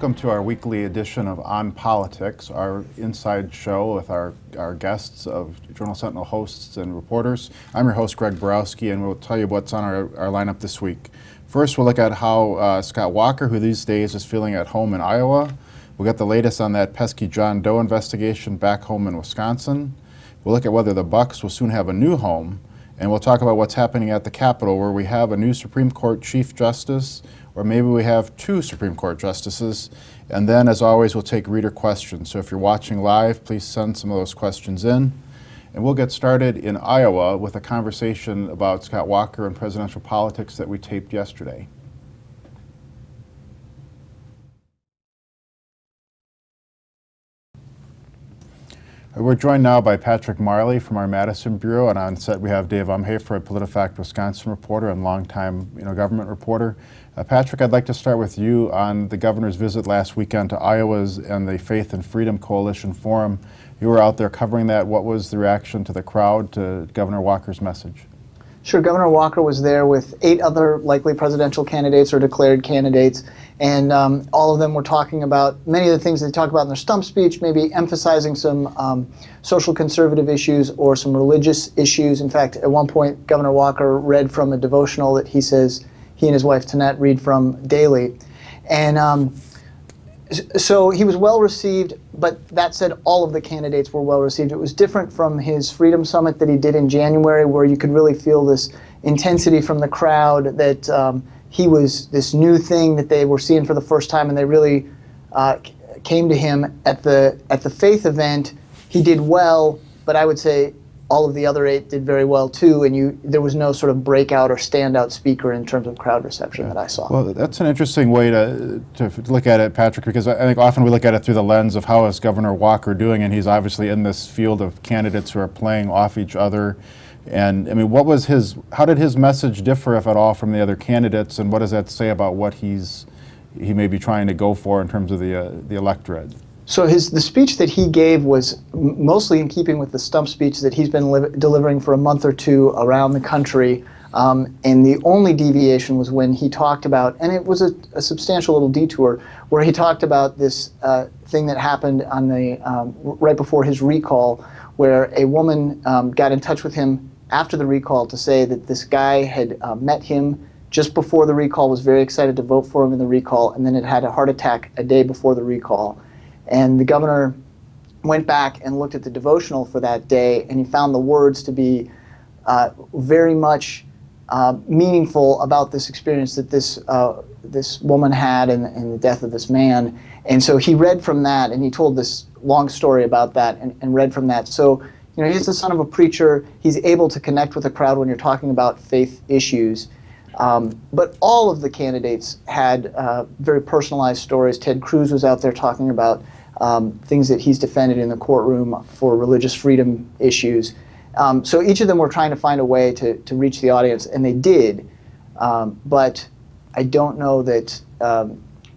welcome to our weekly edition of On Politics, our inside show with our guests of Journal Sentinel hosts and reporters. I'm your host, Greg Borowski, and we'll tell you what's on our lineup this week. First, we'll look at how Scott Walker, who these days is feeling at home in Iowa. We'll get the latest on that pesky John Doe investigation back home in Wisconsin. We'll look at whether the Bucks will soon have a new home, and we'll talk about what's happening at the Capitol, where we have a new Supreme Court Chief Justice, or maybe we have two Supreme Court justices. And then, as always, we'll take reader questions. So if you're watching live, please send some of those questions in. And we'll get started in Iowa with a conversation about Scott Walker and presidential politics that we taped yesterday. We're joined now by Patrick Marley from our Madison bureau, and on set we have Dave Umhafer, a PolitiFact Wisconsin reporter and longtime government reporter. Patrick, I'd like to start with you on the governor's visit last weekend to Iowa's and the Faith and Freedom Coalition Forum. You were out there covering that. What was the reaction to the crowd to Governor Walker's message? Sure. Governor Walker was there with 8 other likely presidential candidates or declared candidates, and all of them were talking about many of the things they talk about in their stump speech, maybe emphasizing some social conservative issues or some religious issues. In fact, at one point, Governor Walker read from a devotional that he says he and his wife Tanette read from daily. And so he was well received, but that said, all of the candidates were well received. It was different from his Freedom Summit that he did in January, where you could really feel this intensity from the crowd that he was this new thing that they were seeing for the first time, and they really came to him at the faith event. He did well, but I would say all of the other 8 did very well too, and there was no sort of breakout or standout speaker in terms of crowd reception that I saw. Well, that's an interesting way to look at it, Patrick, because I think often we look at it through the lens of how is Governor Walker doing, and he's obviously in this field of candidates who are playing off each other. And I mean, how did his message differ, if at all, from the other candidates, and what does that say about what he may be trying to go for in terms of the electorate? So the speech that he gave was mostly in keeping with the stump speech that he's been delivering for a month or two around the country. And the only deviation was when he talked about, and it was a substantial little detour, where he talked about this thing that happened on right before his recall, where a woman got in touch with him after the recall to say that this guy had met him just before the recall, was very excited to vote for him in the recall, and then had a heart attack a day before the recall. And the governor went back and looked at the devotional for that day, and he found the words to be very much meaningful about this experience that this woman had and the death of this man. And so he read from that, and he told this long story about that and read from that. So, he's the son of a preacher. He's able to connect with a crowd when you're talking about faith issues. But all of the candidates had very personalized stories. Ted Cruz was out there talking about things that he's defended in the courtroom for religious freedom issues. So each of them were trying to find a way to reach the audience, and they did. But I don't know that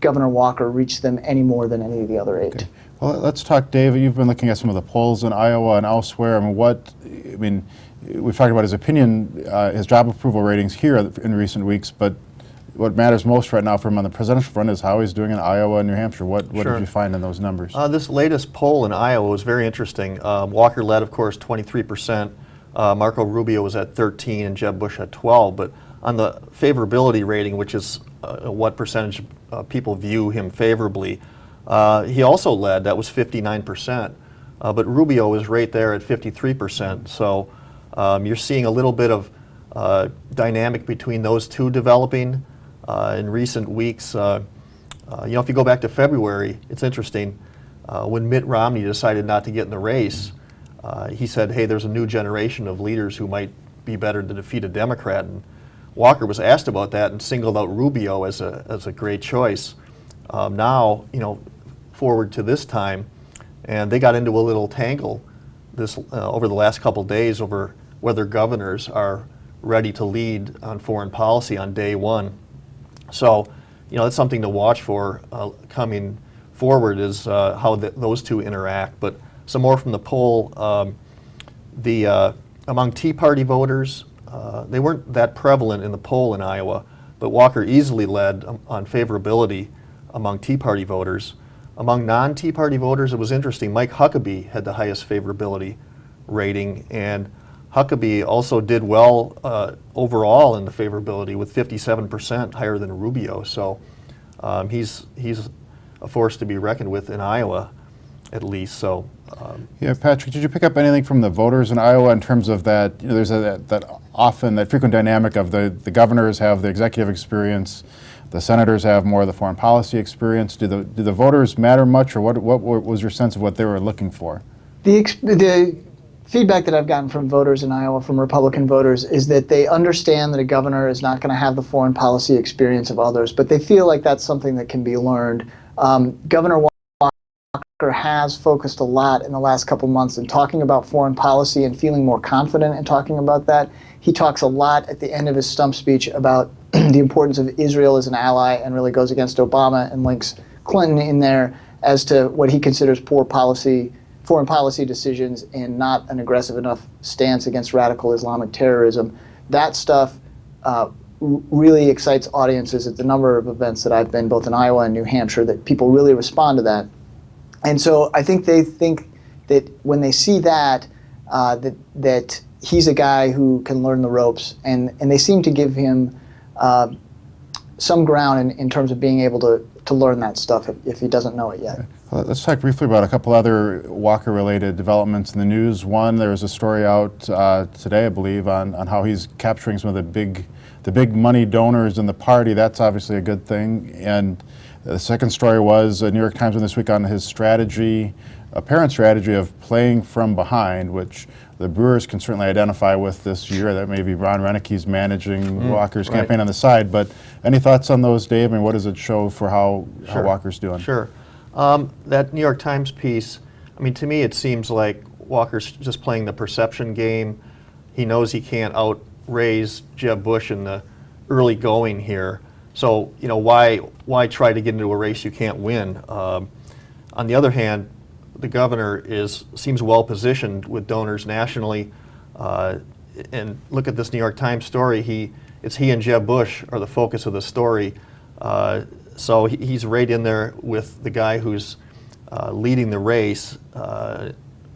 Governor Walker reached them any more than any of the other 8. Okay. Well, let's talk, Dave. You've been looking at some of the polls in Iowa and elsewhere. We've talked about his opinion, his job approval ratings here in recent weeks, but what matters most right now for him on the presidential front is how he's doing in Iowa and New Hampshire. What Sure. did you find in those numbers? This latest poll in Iowa was very interesting. Walker led, of course, 23%. Marco Rubio was at 13% and Jeb Bush at 12%. But on the favorability rating, which is what percentage people view him favorably, he also led. That was 59%. But Rubio was right there at 53%. So you're seeing a little bit of dynamic between those two developing in recent weeks. If you go back to February, it's interesting. When Mitt Romney decided not to get in the race, he said, hey, there's a new generation of leaders who might be better to defeat a Democrat. And Walker was asked about that and singled out Rubio as a great choice. Now, forward to this time, and they got into a little tangle over the last couple days over whether governors are ready to lead on foreign policy on day one. So, that's something to watch for coming forward, is how those two interact. But some more from the poll. Among Tea Party voters, they weren't that prevalent in the poll in Iowa, but Walker easily led on favorability among Tea Party voters. Among non-Tea Party voters, it was interesting. Mike Huckabee had the highest favorability rating, and Huckabee also did well overall in the favorability with 57%, higher than Rubio. So he's a force to be reckoned with in Iowa, at least. So. Yeah, Patrick, did you pick up anything from the voters in Iowa in terms of that? You know, there's that frequent dynamic of the governors have the executive experience, the senators have more of the foreign policy experience. Do the voters matter much, or what was your sense of what they were looking for? The feedback that I've gotten from voters in Iowa, from Republican voters, is that they understand that a governor is not going to have the foreign policy experience of others, but they feel like that's something that can be learned. Governor Walker has focused a lot in the last couple months in talking about foreign policy and feeling more confident in talking about that. He talks a lot at the end of his stump speech about the importance of Israel as an ally, and really goes against Obama and links Clinton in there as to what he considers poor foreign policy decisions and not an aggressive enough stance against radical Islamic terrorism. That stuff really excites audiences at the number of events that I've been, both in Iowa and New Hampshire, that people really respond to that. And so I think they think that when they see that, that he's a guy who can learn the ropes, and they seem to give him some ground in terms of being able to learn that stuff if he doesn't know it yet. Let's talk briefly about a couple other Walker-related developments in the news. One, there was a story out today, I believe, on how he's capturing some of the big money donors in the party. That's obviously a good thing. And the second story was New York Times this week on his apparent strategy of playing from behind, which the Brewers can certainly identify with this year. That maybe Ron Renicki's managing Walker's campaign on the side. But any thoughts on those, Dave? I mean, what does it show for how Walker's doing? Sure. That New York Times piece, I mean, to me it seems like Walker's just playing the perception game. He knows he can't outraise Jeb Bush in the early going here. So, you know, why try to get into a race you can't win? On the other hand, the governor seems well positioned with donors nationally. And look at this New York Times story. It's he and Jeb Bush are the focus of the story. So he's right in there with the guy who's leading the race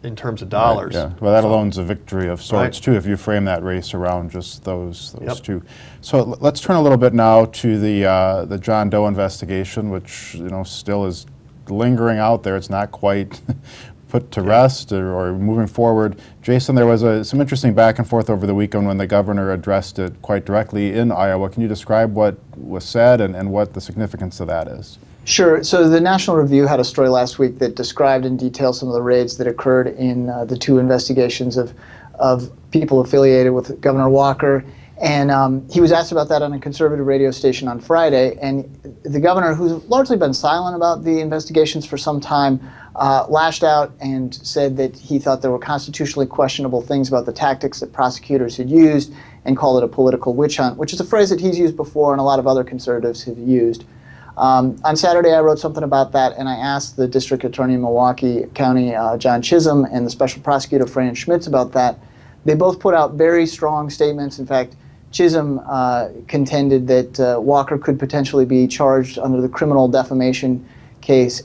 in terms of dollars. Right, yeah. Well, that alone's a victory of sorts, too, if you frame that race around just those two. So let's turn a little bit now to the John Doe investigation, which still is lingering out there. It's not quite put to rest or moving forward. Jason, there was some interesting back and forth over the weekend when the governor addressed it quite directly in Iowa. Can you describe what was said and what the significance of that is? Sure. So the National Review had a story last week that described in detail some of the raids that occurred in the two investigations of people affiliated with Governor Walker. And he was asked about that on a conservative radio station on Friday. And the governor, who's largely been silent about the investigations for some time, lashed out and said that he thought there were constitutionally questionable things about the tactics that prosecutors had used, and called it a political witch hunt, which is a phrase that he's used before and a lot of other conservatives have used. On Saturday, I wrote something about that, and I asked the district attorney in Milwaukee County, John Chisholm, and the special prosecutor, Fran Schmitz, about that. They both put out very strong statements. In fact, Chisholm contended that Walker could potentially be charged under the criminal defamation case,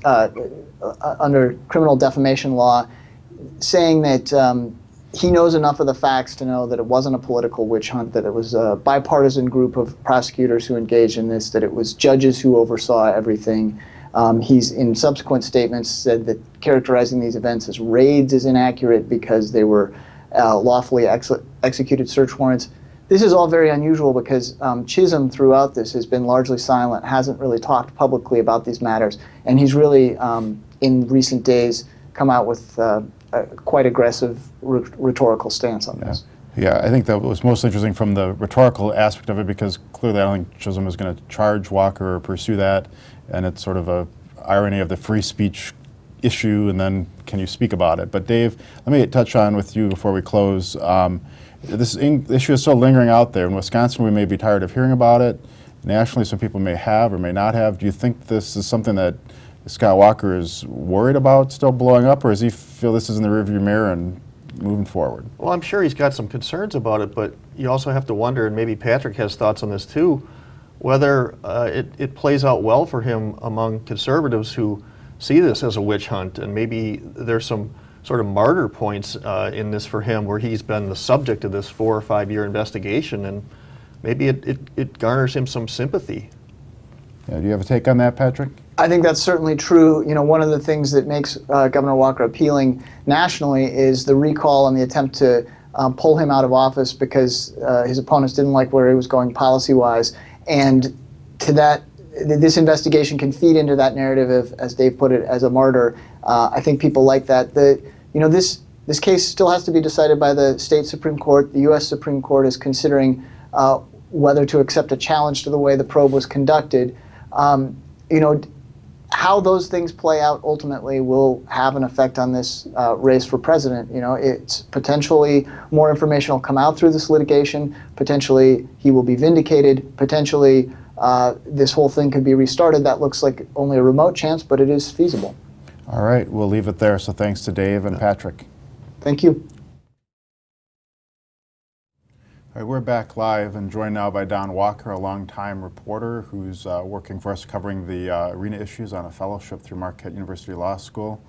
under criminal defamation law, saying that he knows enough of the facts to know that it wasn't a political witch hunt, that it was a bipartisan group of prosecutors who engaged in this, that it was judges who oversaw everything. He's, in subsequent statements, said that characterizing these events as raids is inaccurate because they were lawfully executed search warrants. This is all very unusual because Chisholm throughout this has been largely silent, hasn't really talked publicly about these matters, and he's really, in recent days, come out with a quite aggressive rhetorical stance on this. Yeah, I think that was most interesting from the rhetorical aspect of it, because clearly I don't think Chisholm is going to charge Walker or pursue that, and it's sort of a irony of the free speech issue, and then can you speak about it? But Dave, let me touch on with you before we close. This issue is still lingering out there. In Wisconsin, we may be tired of hearing about it. Nationally, some people may have or may not have. Do you think this is something that Scott Walker is worried about still blowing up, or does he feel this is in the rearview mirror and moving forward? Well, I'm sure he's got some concerns about it, but you also have to wonder, and maybe Patrick has thoughts on this too, whether it plays out well for him among conservatives who see this as a witch hunt, and maybe there's some sort of martyr points in this for him where he's been the subject of this 4 or 5 year investigation, and maybe it garners him some sympathy. Yeah, do you have a take on that, Patrick? I think that's certainly true. You know, one of the things that makes Governor Walker appealing nationally is the recall and the attempt to pull him out of office because his opponents didn't like where he was going policy-wise. And to that, this investigation can feed into that narrative of, as Dave put it, as a martyr. I think people like that. This case still has to be decided by the state Supreme Court. The U.S. Supreme Court is considering whether to accept a challenge to the way the probe was conducted. How those things play out ultimately will have an effect on this race for president. You know, it's potentially more information will come out through this litigation. Potentially he will be vindicated. Potentially this whole thing could be restarted. That looks like only a remote chance, but it is feasible. All right, we'll leave it there. So thanks to Dave and Patrick. Thank you. All right, we're back live and joined now by Don Walker, a longtime reporter who's working for us covering the arena issues on a fellowship through Marquette University Law School.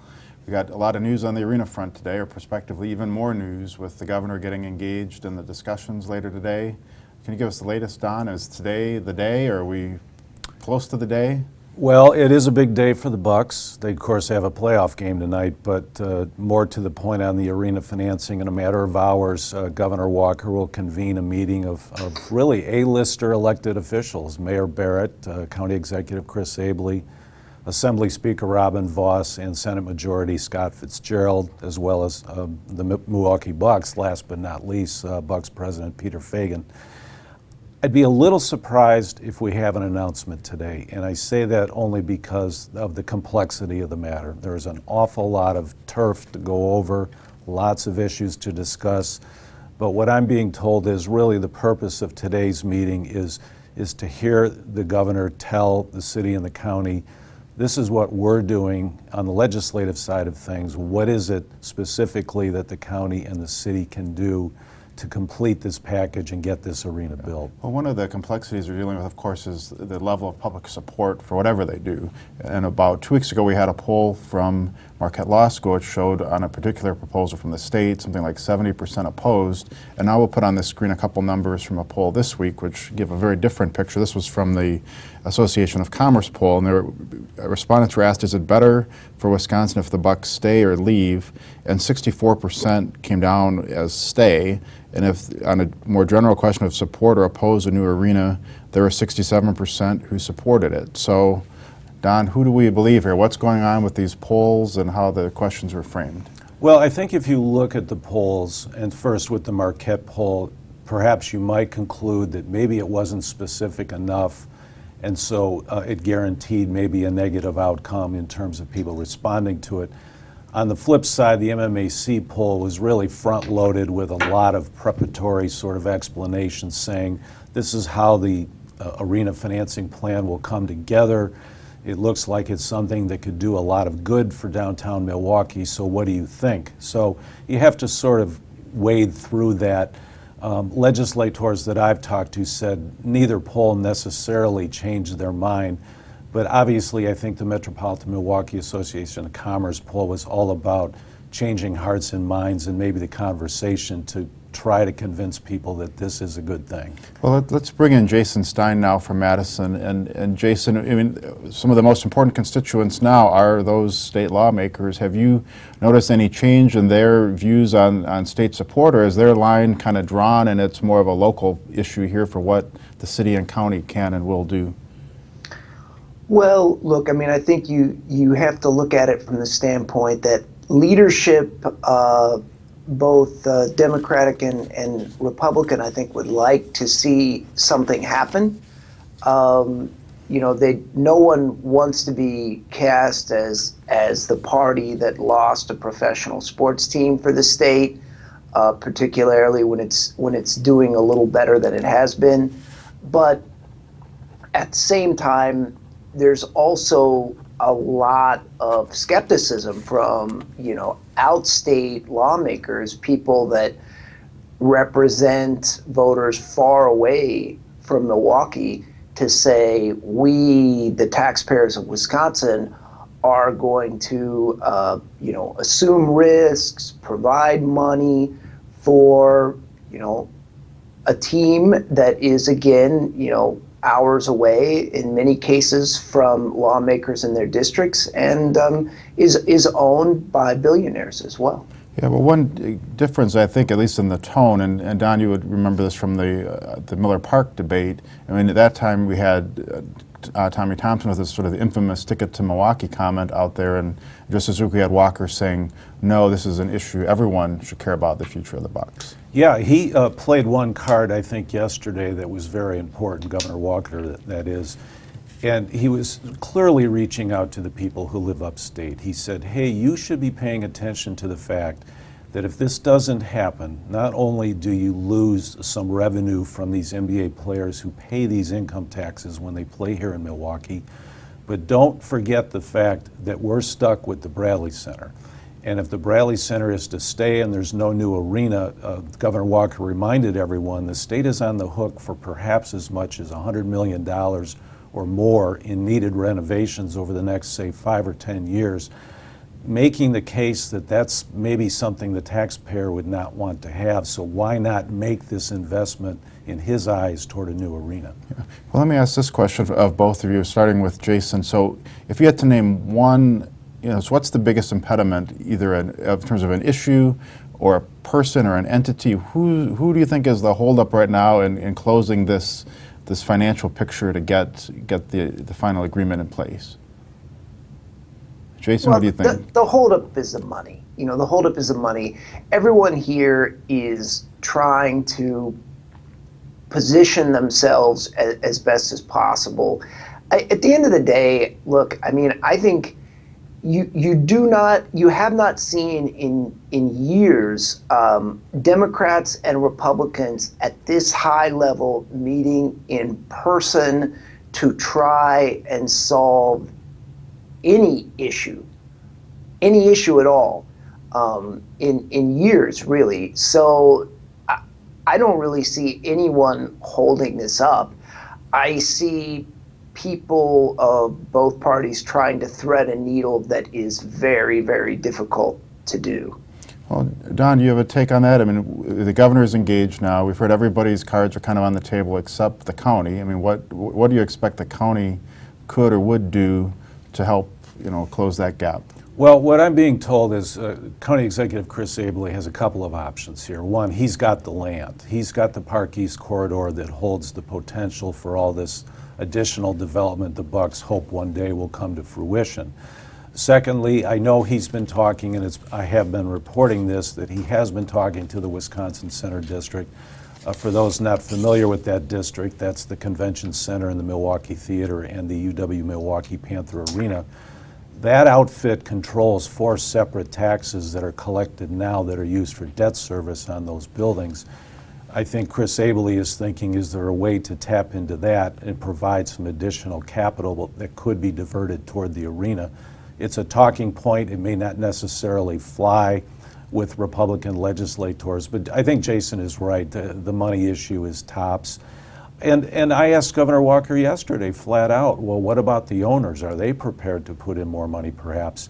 We got a lot of news on the arena front today, or prospectively even more news, with the governor getting engaged in the discussions later today. Can you give us the latest, Don? Is today the day, or are we close to the day? Well, it is a big day for the Bucks. They, of course, have a playoff game tonight, but more to the point on the arena financing, in a matter of hours, Governor Walker will convene a meeting of really A-lister elected officials, Mayor Barrett, County Executive Chris Abele, Assembly Speaker Robin Voss, and Senate Majority Scott Fitzgerald, as well as the Milwaukee Bucks, last but not least, Bucks President Peter Feigin. I'd be a little surprised if we have an announcement today, and I say that only because of the complexity of the matter. There's an awful lot of turf to go over, lots of issues to discuss, but what I'm being told is really the purpose of today's meeting is to hear the governor tell the city and the county, this is what we're doing on the legislative side of things. What is it specifically that the county and the city can do to complete this package and get this arena built? Well, one of the complexities we're dealing with, of course, is the level of public support for whatever they do. And about 2 weeks ago, we had a poll from Marquette Law School which showed on a particular proposal from the state, something like 70% opposed. And now we'll put on the screen a couple numbers from a poll this week, which give a very different picture. This was from the Association of Commerce poll, and their respondents were asked, is it better for Wisconsin if the Bucks stay or leave? And 64% came down as stay. And if on a more general question of support or oppose a new arena, there were 67% who supported it. So, Don, who do we believe here? What's going on with these polls and how the questions were framed? Well, I think if you look at the polls, and first with the Marquette poll, perhaps you might conclude that maybe it wasn't specific enough, and so it guaranteed maybe a negative outcome in terms of people responding to it. On the flip side, the MMAC poll was really front-loaded with a lot of preparatory sort of explanations saying this is how the arena financing plan will come together. It looks like it's something that could do a lot of good for downtown Milwaukee, so what do you think? So you have to sort of wade through that. Legislators that I've talked to said neither poll necessarily changed their mind. But obviously, I think the Metropolitan Milwaukee Association of Commerce poll was all about changing hearts and minds and maybe the conversation to try to convince people that this is a good thing. Well, let's bring in Jason Stein now from Madison. And Jason, I mean, some of the most important constituents now are those state lawmakers. Have you noticed any change in their views on state support, or is their line kind of drawn and it's more of a local issue here for what the city and county can and will do? Well, look, I mean, I think you have to look at it from the standpoint that leadership, both Democratic and Republican, I think would like to see something happen. You know, no one wants to be cast as the party that lost a professional sports team for the state, particularly when it's doing a little better than it has been. But at the same time, there's also a lot of skepticism from, you know, outstate lawmakers, people that represent voters far away from Milwaukee, to say we, the taxpayers of Wisconsin, are going to assume risks, provide money for a team that is, again, hours away in many cases from lawmakers in their districts, and is owned by billionaires as well. Yeah, well, one difference, I think, at least in the tone, and Don, you would remember this from the Miller Park debate. I mean, at that time we had Tommy Thompson with this sort of infamous ticket to Milwaukee comment out there, and just as we had Walker saying, no, this is an issue, everyone should care about the future of the Bucks. Yeah, he played one card, I think, yesterday that was very important, Governor Walker, that is. And he was clearly reaching out to the people who live upstate. He said, hey, you should be paying attention to the fact that if this doesn't happen, not only do you lose some revenue from these NBA players who pay these income taxes when they play here in Milwaukee, but don't forget the fact that we're stuck with the Bradley Center. And if the Bradley Center is to stay and there's no new arena, Governor Walker reminded everyone the state is on the hook for perhaps as much as $100 million or more in needed renovations over the next, say, 5 or 10 years, making the case that that's maybe something the taxpayer would not want to have. So why not make this investment, in his eyes, toward a new arena? Yeah. Well, let me ask this question of both of you, starting with Jason. So if you had to name one, so what's the biggest impediment, either in terms of an issue or a person or an entity? Who do you think is the holdup right now in closing this financial picture to get the final agreement in place? Jason, what do you think? The holdup is the money. The holdup is the money. Everyone here is trying to position themselves as best as possible. At the end of the day, look, I mean, I think you have not seen in years Democrats and Republicans at this high level meeting in person to try and solve any issue at all in years, really. So I don't really see anyone holding this up. I see people of both parties trying to thread a needle that is very, very difficult to do. Well, Don, do you have a take on that? I mean, the governor is engaged now. We've heard everybody's cards are kind of on the table except the county. I mean, what do you expect the county could or would do to help, close that gap? Well, what I'm being told is County Executive Chris Abele has a couple of options here. One, he's got the land. He's got the Park East corridor that holds the potential for all this additional development the Bucks hope one day will come to fruition. Secondly, I know he's been talking, and I have been reporting this, that he has been talking to the Wisconsin Center District. For those not familiar with that district, that's the Convention Center and the Milwaukee Theater and the UW-Milwaukee Panther Arena. That outfit controls 4 separate taxes that are collected now that are used for debt service on those buildings. I think Chris Abele is thinking, is there a way to tap into that and provide some additional capital that could be diverted toward the arena? It's a talking point. It may not necessarily fly with Republican legislators, but I think Jason is right. The money issue is tops. And I asked Governor Walker yesterday flat out, well, what about the owners? Are they prepared to put in more money perhaps?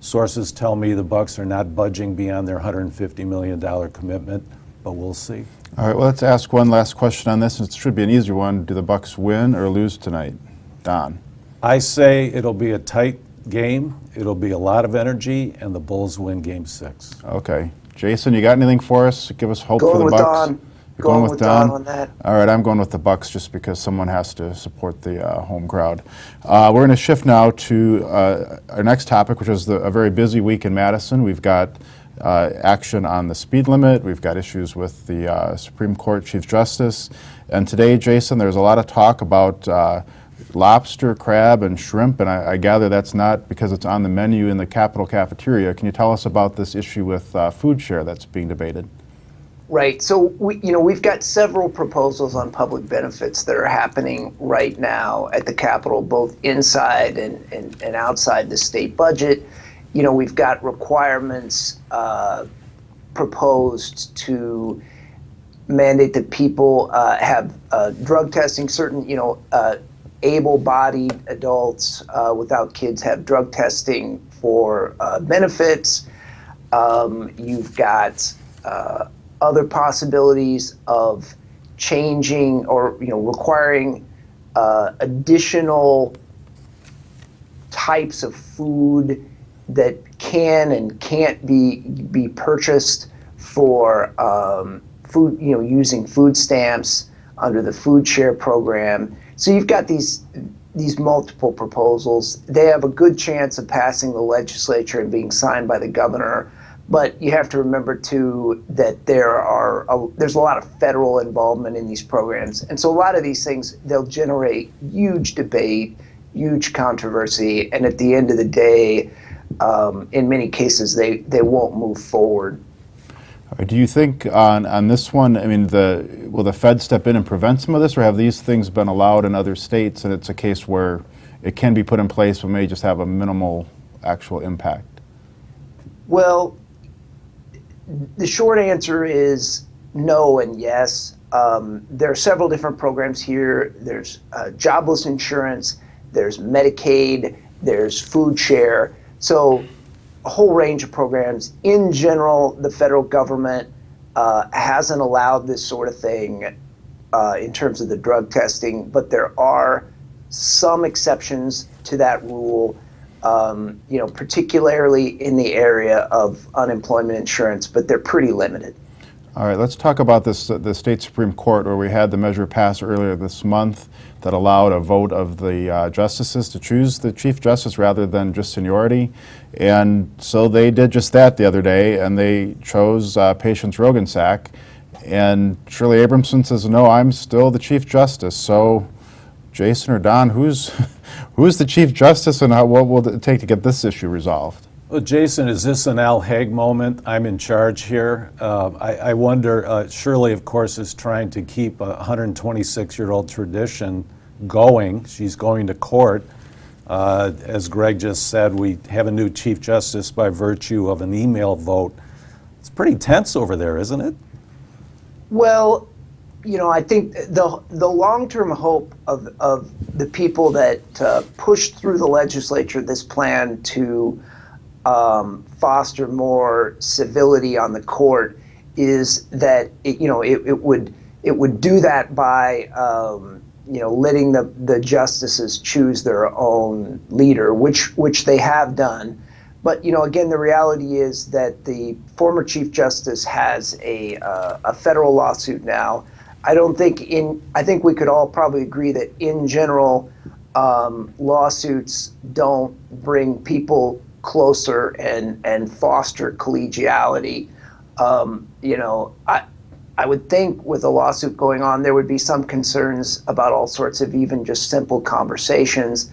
Sources tell me the Bucks are not budging beyond their $150 million commitment, but we'll see. All right, well, let's ask one last question on this. It should be an easier one. Do the Bucks win or lose tonight? Don. I say it'll be a tight game. It'll be a lot of energy, and the Bulls win Game 6. Okay. Jason, you got anything for us? Give us hope for the Bucks. Don. You're going with Don on that. All right, I'm going with the Bucks just because someone has to support the home crowd. We're going to shift now to our next topic, which is a very busy week in Madison. We've got action on the speed limit. We've got issues with the Supreme Court Chief Justice. And today, Jason, there's a lot of talk about lobster, crab, and shrimp, and I gather that's not because it's on the menu in the Capitol cafeteria. Can you tell us about this issue with food share that's being debated? Right. So we've got several proposals on public benefits that are happening right now at the Capitol, both inside and outside the state budget. We've got requirements proposed to mandate that people have drug testing. Certain, able-bodied adults without kids have drug testing for benefits. You've got other possibilities of changing or requiring additional types of food that can and can't be purchased for food, using food stamps under the food share program. So you've got these multiple proposals. They have a good chance of passing the legislature and being signed by the governor. But you have to remember too that there's a lot of federal involvement in these programs, and so a lot of these things, they'll generate huge debate, huge controversy, and at the end of the day, in many cases, they won't move forward. Do you think on this one, I mean, will the Fed step in and prevent some of this, or have these things been allowed in other states and it's a case where it can be put in place but may just have a minimal actual impact? Well, the short answer is no and yes. There are several different programs here. There's jobless insurance, there's Medicaid, there's food share. So a whole range of programs. In general, the federal government hasn't allowed this sort of thing in terms of the drug testing, but there are some exceptions to that rule. Particularly in the area of unemployment insurance, but they're pretty limited. All right, let's talk about this, the state Supreme Court, where we had the measure passed earlier this month that allowed a vote of the justices to choose the Chief Justice rather than just seniority. And so they did just that the other day, and they chose Patience Roggensack. And Shirley Abramson says, no, I'm still the Chief Justice. So Jason or Don, who's the Chief Justice, and what will it take to get this issue resolved? Well, Jason, is this an Al Haig moment? I'm in charge here. I wonder, Shirley, of course, is trying to keep a 126-year-old tradition going. She's going to court. As Greg just said, we have a new Chief Justice by virtue of an email vote. It's pretty tense over there, isn't it? Well, I think the long-term hope of the people that pushed through the legislature this plan to foster more civility on the court is that it would do that by letting the justices choose their own leader, which they have done. But again, the reality is that the former Chief Justice has a federal lawsuit now. I think we could all probably agree that in general, lawsuits don't bring people closer and foster collegiality. I would think with a lawsuit going on, there would be some concerns about all sorts of even just simple conversations.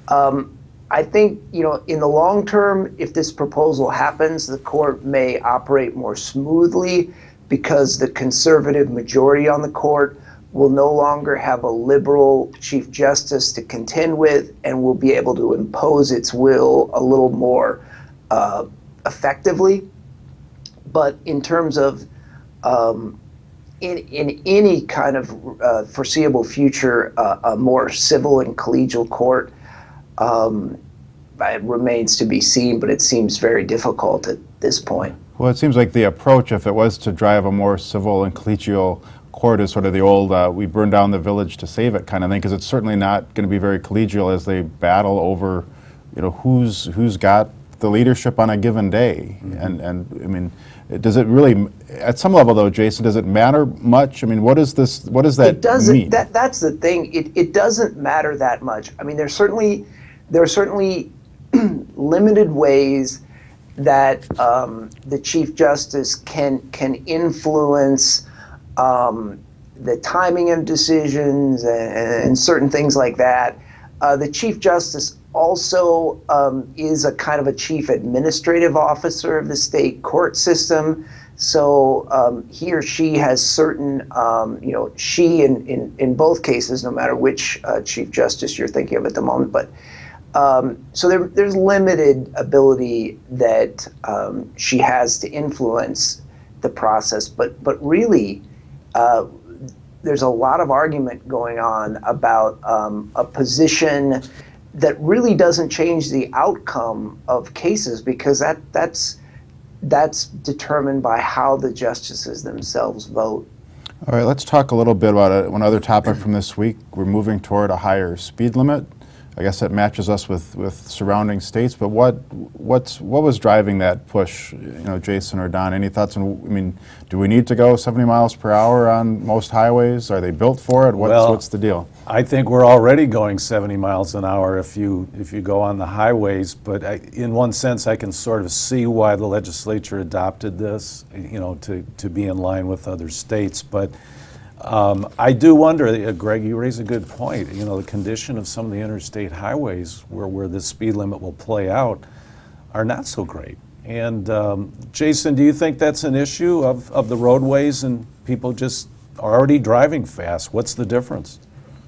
I think, in the long term, if this proposal happens, the court may operate more smoothly because the conservative majority on the court will no longer have a liberal Chief Justice to contend with and will be able to impose its will a little more effectively. But in terms of in any kind of foreseeable future, a more civil and collegial court, it remains to be seen, but it seems very difficult at this point. Well, it seems like the approach, if it was to drive a more civil and collegial court, is sort of the old we burn down the village to save it kind of thing, because it's certainly not going to be very collegial as they battle over, who's got the leadership on a given day. Mm-hmm. And I mean, does it really, at some level though, Jason, does it matter much? I mean, what does that it doesn't, mean? That's the thing. It doesn't matter that much. I mean, there are certainly limited ways that the Chief Justice can influence the timing of decisions and certain things like that. The Chief Justice also is a kind of a chief administrative officer of the state court system. So he or she has certain, she in both cases, no matter which Chief Justice you're thinking of at the moment, but so there's limited ability that she has to influence the process, but really, there's a lot of argument going on about a position that really doesn't change the outcome of cases, because that's determined by how the justices themselves vote. All right, let's talk a little bit about one other topic from this week. We're moving toward a higher speed limit. I guess that matches us with surrounding states, but what was driving that push, Jason or Don? Any thoughts on, do we need to go 70 miles per hour on most highways? Are they built for it? What's the deal? I think we're already going 70 miles an hour if you go on the highways, but in one sense I can sort of see why the legislature adopted this, to be in line with other states. But I do wonder, Greg, you raise a good point. The condition of some of the interstate highways where the speed limit will play out are not so great. And Jason, do you think that's an issue of the roadways and people just are already driving fast? What's the difference?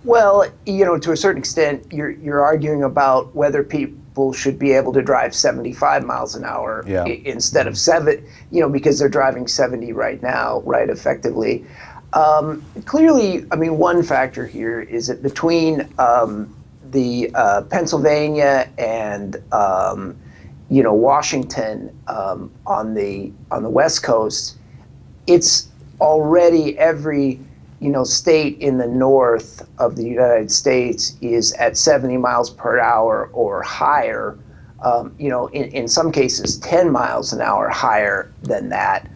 Well, to a certain extent, you're arguing about whether people should be able to drive 75 miles an hour instead of 7, because they're driving 70 right now, right, effectively. Clearly, one factor here is that between the Pennsylvania and Washington on the West Coast, it's already every state in the north of the United States is at 70 miles per hour or higher. In some cases 10 miles an hour higher than that.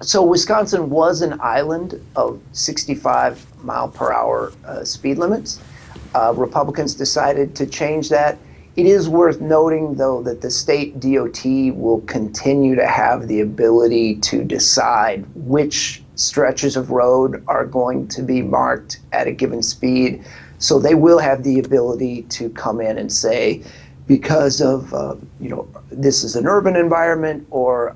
So Wisconsin was an island of 65 mile per hour speed limits. Republicans decided to change that. It is worth noting, though, that the state DOT will continue to have the ability to decide which stretches of road are going to be marked at a given speed. So they will have the ability to come in and say, because of, this is an urban environment, or,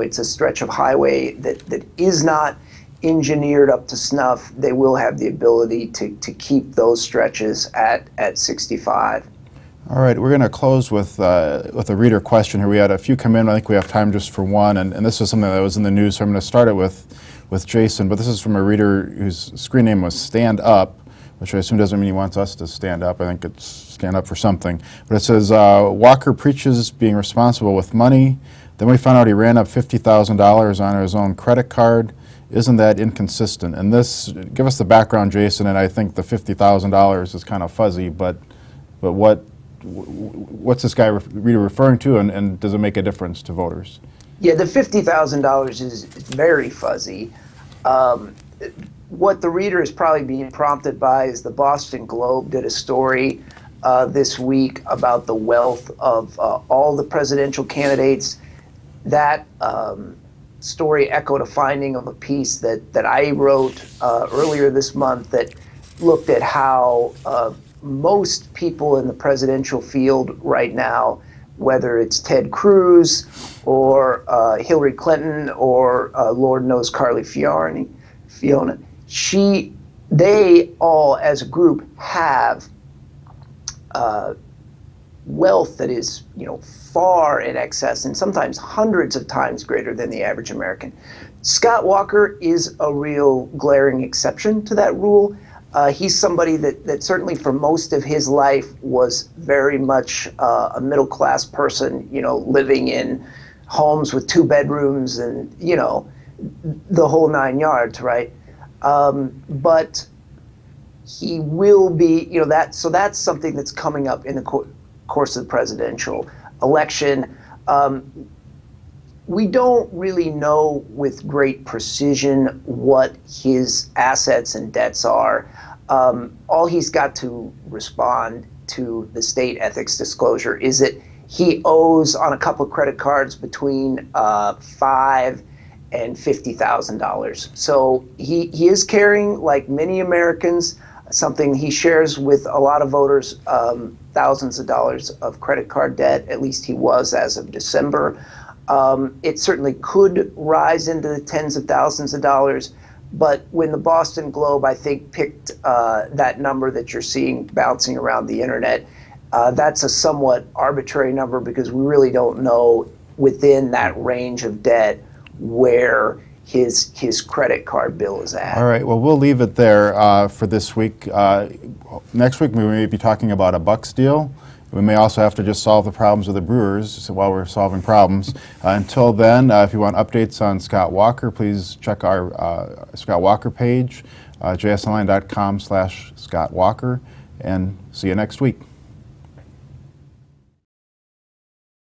it's a stretch of highway that is not engineered up to snuff, they will have the ability to keep those stretches at 65. All right, we're going to close with a reader question here. We had a few come in. I think we have time just for one, and this is something that was in the news, so I'm going to start it with Jason. But this is from a reader whose screen name was Stand Up, which I assume doesn't mean he wants us to stand up. I think it's stand up for something. But it says, Walker preaches being responsible with money. Then we found out he ran up $50,000 on his own credit card. Isn't that inconsistent? And this, give us the background, Jason, and I think the $50,000 is kind of fuzzy, but what's this guy reader referring to, and does it make a difference to voters? Yeah, the $50,000 is very fuzzy. What the reader is probably being prompted by is the Boston Globe did a story this week about the wealth of all the presidential candidates. That story echoed a finding of a piece that I wrote earlier this month that looked at how most people in the presidential field right now, whether it's Ted Cruz or Hillary Clinton or Lord knows Carly Fiona, they all as a group have wealth that is, far in excess and sometimes hundreds of times greater than the average American. Scott Walker is a real glaring exception to that rule. He's somebody that certainly for most of his life was very much a middle-class person, living in homes with 2 bedrooms and, the whole 9 yards, right? But he will be, so that's something that's coming up in the course of the presidential election. We don't really know with great precision what his assets and debts are. All he's got to respond to the state ethics disclosure is that he owes on a couple of credit cards between $5,000 and $50,000. So he is carrying, like many Americans, something he shares with a lot of voters, thousands of dollars of credit card debt. At least he was as of December. It certainly could rise into the tens of thousands of dollars. But when the Boston Globe, I think, picked that number that you're seeing bouncing around the internet, that's a somewhat arbitrary number because we really don't know within that range of debt where his credit card bill is at. All right, well, we'll leave it there for this week. Next week, we may be talking about a Bucks deal. We may also have to just solve the problems of the Brewers while we're solving problems. Until then, if you want updates on Scott Walker, please check our Scott Walker page, jsonline.com/Scott Walker, and see you next week.